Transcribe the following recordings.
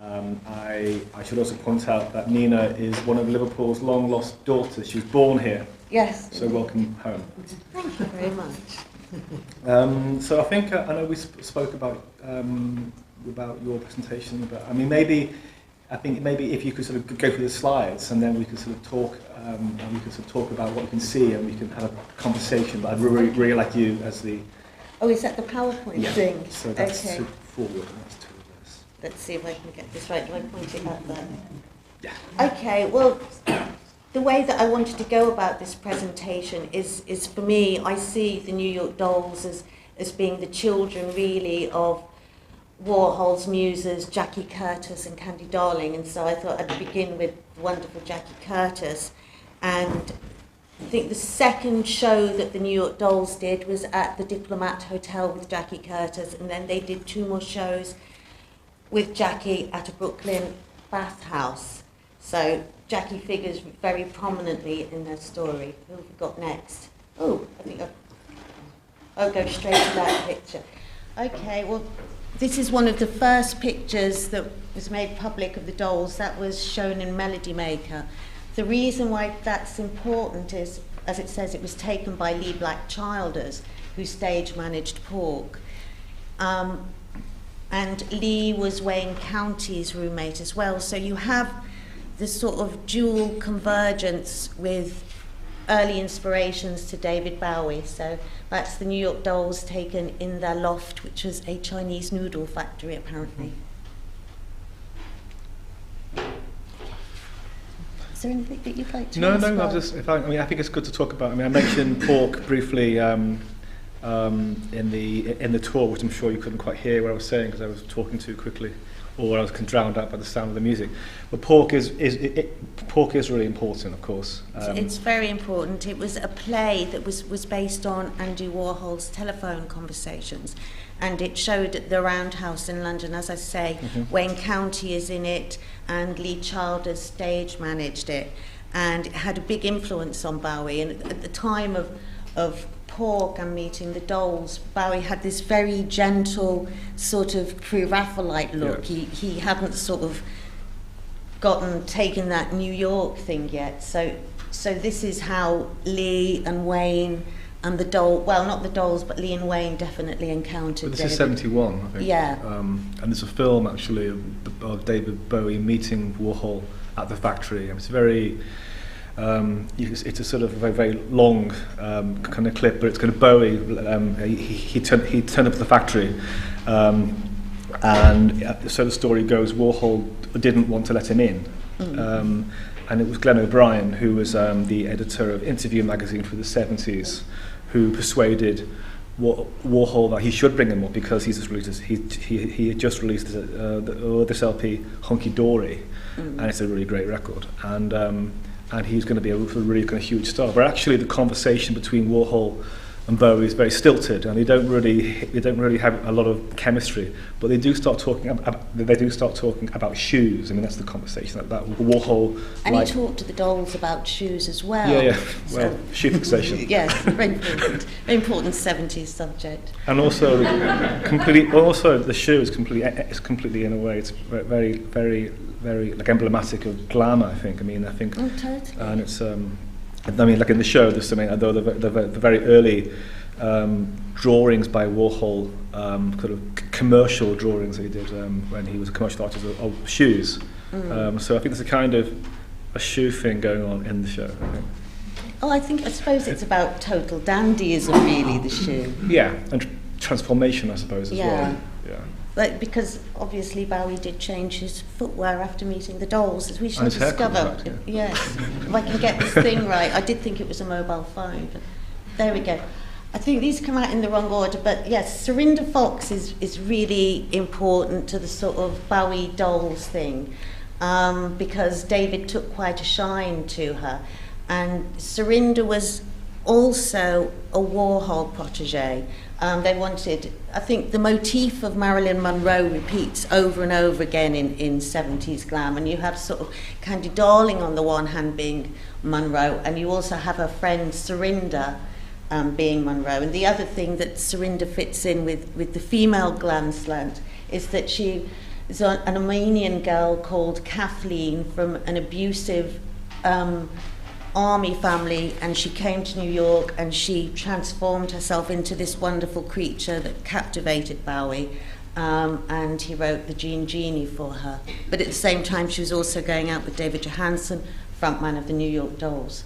I should also point out that Nina is one of Liverpool's long-lost daughters. She was born here. Yes. So welcome home. Thank you very much. So I think I know we spoke about your presentation, but I mean maybe if you could sort of go through the slides and then we could sort of talk about what you can see and we can have a conversation. But I'd really like you as the. Oh, is that the PowerPoint thing? So that's okay. forward. And that's two of us. Let's see if I can get this right. Do I point it at that? Yeah. Okay. Well, the way that I wanted to go about this presentation is for me, I see the New York Dolls as being the children really of Warhol's muses, Jackie Curtis and Candy Darling, and so I thought I'd begin with the wonderful Jackie Curtis. And I think the second show that the New York Dolls did was at the Diplomat Hotel with Jackie Curtis, and then they did 2 more shows with Jackie at a Brooklyn bathhouse. So Jackie figures very prominently in their story. Who have we got next? Oh, I think I'll go straight to that picture. Okay, well, this is one of the first pictures that was made public of the Dolls. That was shown in Melody Maker. The reason why that's important is, as it says, it was taken by Lee Black Childers, who stage managed Pork. And Lee was Wayne County's roommate as well. So you have this sort of dual convergence with early inspirations to David Bowie. So that's the New York Dolls taken in their loft, which was a Chinese noodle factory, apparently. Is there anything that you'd like to ask? No. I think it's good to talk about. I mean, I mentioned Pork briefly in the tour, which I'm sure you couldn't quite hear what I was saying because I was talking too quickly, or I was drowned out by the sound of the music. But Pork is really important, of course. It's very important. It was a play that was based on Andy Warhol's telephone conversations, and it showed at the Roundhouse in London. As I say, Wayne County is in it, and Lee Childers stage managed it, and it had a big influence on Bowie. And at the time of Pork and meeting the Dolls, Bowie had this very gentle sort of pre-Raphaelite look. Yeah. He hadn't sort of taken that New York thing yet. So this is how Lee and Wayne and the Dolls, well, not the Dolls, but Lee and Wayne definitely encountered. But this is 71, I think. Yeah. And there's a film actually of David Bowie meeting Warhol at the factory. And it's very. It's a sort of very, very long kind of clip, but it's kind of Bowie. He turned up at the factory, and so the story goes. Warhol didn't want to let him in, and it was Glenn O'Brien, who was the editor of Interview magazine for the 70s, who persuaded Warhol that he should bring him up because he had just released this LP, Hunky Dory, and it's a really great record, and he's going to be a really kind of huge star. But actually, the conversation between Warhol and Bowie is very stilted, and they don't really have a lot of chemistry. But they do start talking about shoes. I mean, that's the conversation that Warhol. And he talked to the Dolls about shoes as well. Yeah. Well, shoe fixation. Yes, very important 70s subject. And also, the shoe is completely in a way. It's very, very, very like emblematic of glamour. I think. Oh, totally. And it's. Like in the show, there's something. Although the very early drawings by Warhol, kind of commercial drawings that he did when he was a commercial artist of shoes. So I think there's a kind of a shoe thing going on in the show. I think. Oh, I suppose it's about total dandyism, really, the shoe. Yeah, and transformation, I suppose, as well. Yeah. Like, because obviously Bowie did change his footwear after meeting the Dolls, as we shall discover. Yes, if I can get this thing right. I did think it was a mobile phone, but there we go. I think these come out in the wrong order, but yes, Serinda Fox is really important to the sort of Bowie Dolls thing, because David took quite a shine to her, and Serinda was also a Warhol protege. They wanted, I think the motif of Marilyn Monroe repeats over and over again in 70s glam, and you have sort of Candy Darling on the one hand being Monroe, and you also have her friend Serinda being Monroe. And the other thing that Serinda fits in with the female glam slant is that she There's an Armenian girl called Kathleen from an abusive army family, and she came to New York and she transformed herself into this wonderful creature that captivated Bowie, and he wrote The Jean Genie for her. But at the same time she was also going out with David Johansen, frontman of the New York Dolls.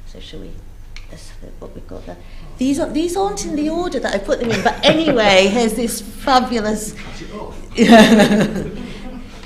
So shall we, let's have what we've got there. These aren't in the order that I put them in, but anyway, here's this fabulous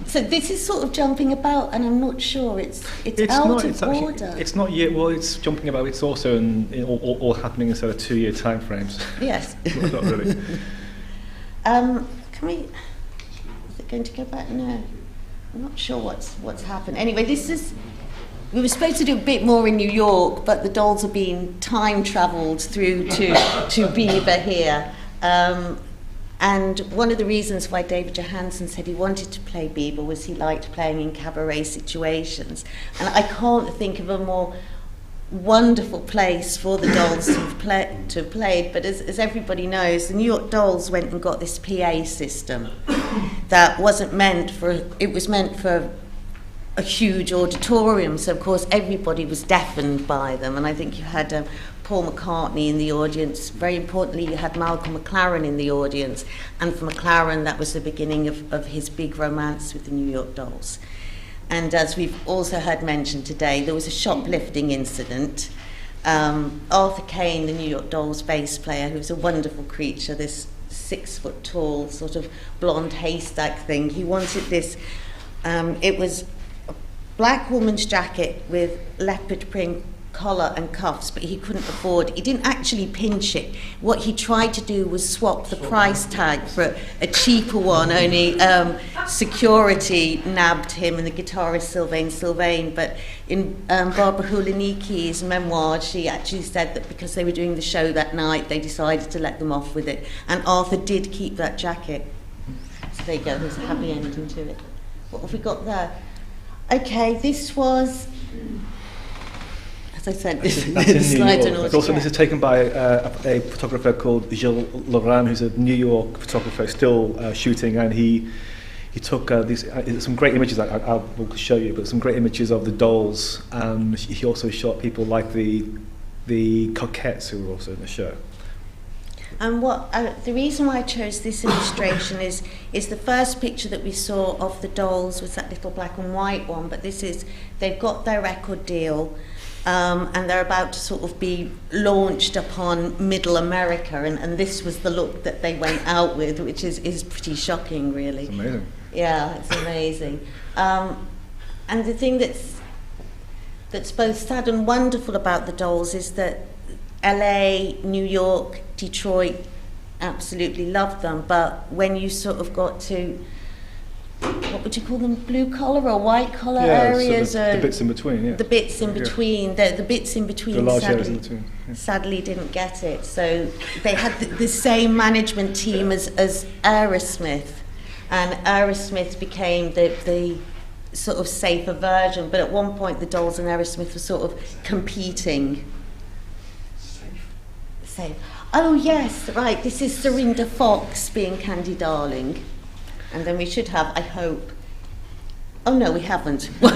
so this is sort of jumping about, and I'm not sure it's out of order. It's not yet. Well, it's jumping about. It's also all happening in sort of 2-year time frames. Yes. Not really. Can we? Is it going to go back? No. I'm not sure what's happened. Anyway, this is. We were supposed to do a bit more in New York, but the dolls are being time travelled through to Beaver here. And one of the reasons why David Johansen said he wanted to play Bieber was he liked playing in cabaret situations. And I can't think of a more wonderful place for the dolls to have played. But as everybody knows, the New York Dolls went and got this PA system that wasn't meant for, it was meant for a huge auditorium. So, of course, everybody was deafened by them. And I think you had Paul McCartney in the audience. Very importantly, you had Malcolm McLaren in the audience, and for McLaren that was the beginning of his big romance with the New York Dolls. And as we've also heard mentioned today, there was a shoplifting incident. Arthur Kane, the New York Dolls bass player, who was a wonderful creature, this 6 foot tall sort of blonde haystack thing, he wanted this, it was a black woman's jacket with leopard print collar and cuffs, but he couldn't afford, he didn't actually pinch it. What he tried to do was swap the price tag for a cheaper one, only security nabbed him, and the guitarist Sylvain. But in Barbara Huliniki's memoir, she actually said that because they were doing the show that night, they decided to let them off with it, and Arthur did keep that jacket. So there you go, there's a happy ending to it. What have we got there? Okay, this was, I said, this This is taken by a photographer called Gilles Laurent, who's a New York photographer still shooting, and he took some great images. I will show you, but some great images of the dolls. He also shot people like the Coquettes, who were also in the show. And what the reason why I chose this illustration is the first picture that we saw of the dolls was that little black and white one, but this is, they've got their record deal. And they're about to sort of be launched upon middle America, and this was the look that they went out with, which is pretty shocking, really. It's amazing. Yeah, it's amazing. And the thing that's both sad and wonderful about the dolls is that LA, New York, Detroit absolutely loved them, but when you sort of got to, what would you call them, blue collar or white collar areas? So the bits in between, yeah. The bits in between, the bits in between, the large areas in between, yeah. Sadly didn't get it. So they had the same management team as Aerosmith, and Aerosmith became the sort of safer version, but at one point the Dolls and Aerosmith were sort of competing. Safe. Oh yes, right, this is Serinda Fox being Candy Darling. And then we should have, I hope, oh no, we haven't, but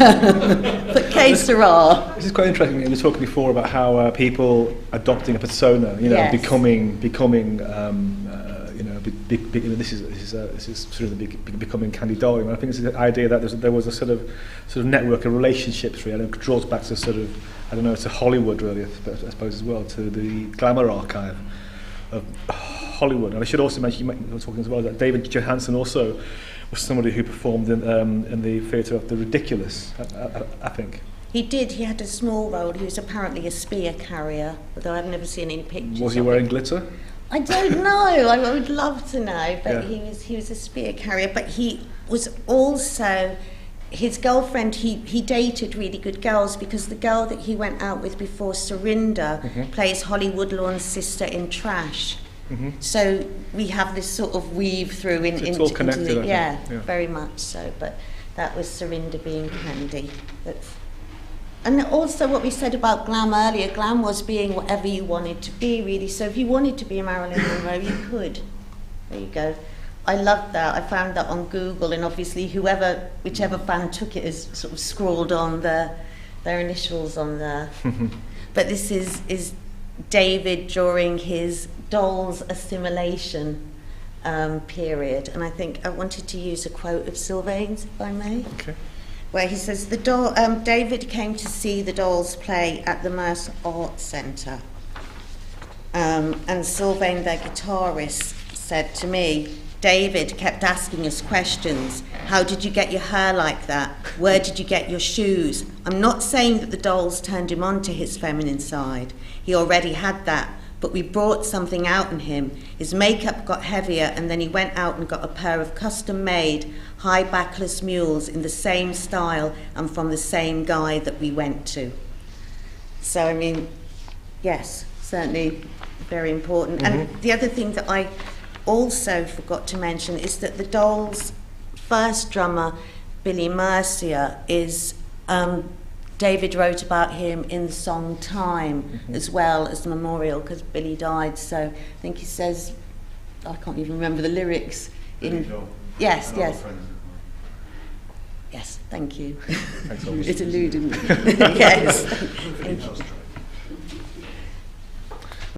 que sera. This is quite interesting. We were talking before about how people adopting a persona, yes. becoming, this is sort of becoming Candy Darling. And I think it's the idea that there was a sort of network of relationships, really, and it draws back to sort of, I don't know, to Hollywood, really, I suppose as well, to the glamour archive of Hollywood. And I should also mention, you were talking as well, that David Johansen also was somebody who performed in the theatre of the ridiculous, I think. He did. He had a small role. He was apparently a spear carrier, although I've never seen any pictures. Was he wearing glitter? I don't know. I would love to know, but yeah. he was a spear carrier. But he was also, his girlfriend, he dated really good girls, because the girl that he went out with before, Serinda, plays Holly Woodlawn's sister in Trash. So we have this sort of weave through it's all connected, yeah, very much so. But that was Serinda being Candy. And also what we said about glam earlier, glam was being whatever you wanted to be, really. So if you wanted to be a Marilyn Monroe, you could. There you go. I loved that. I found that on Google, and obviously whichever fan took it has sort of scrawled on their initials on there. But this is David during his dolls assimilation period, and I think I wanted to use a quote of Sylvain's, if I may. Okay. Where he says, David came to see the dolls play at the Merce Arts Centre. And Sylvain, their guitarist, said to me, David kept asking us questions. How did you get your hair like that? Where did you get your shoes? I'm not saying that the dolls turned him on to his feminine side. He already had that, but we brought something out in him. His makeup got heavier, and then he went out and got a pair of custom-made high backless mules in the same style and from the same guy that we went to. So, I mean, yes, certainly very important. And the other thing that I also forgot to mention is that the Dolls' first drummer, Billy Mercier, is David wrote about him in the song Time, as well as the memorial, because Billy died. So I think he says, I can't even remember the lyrics. Yes. Yes, thank you. Thanks, It eluded me. Yes.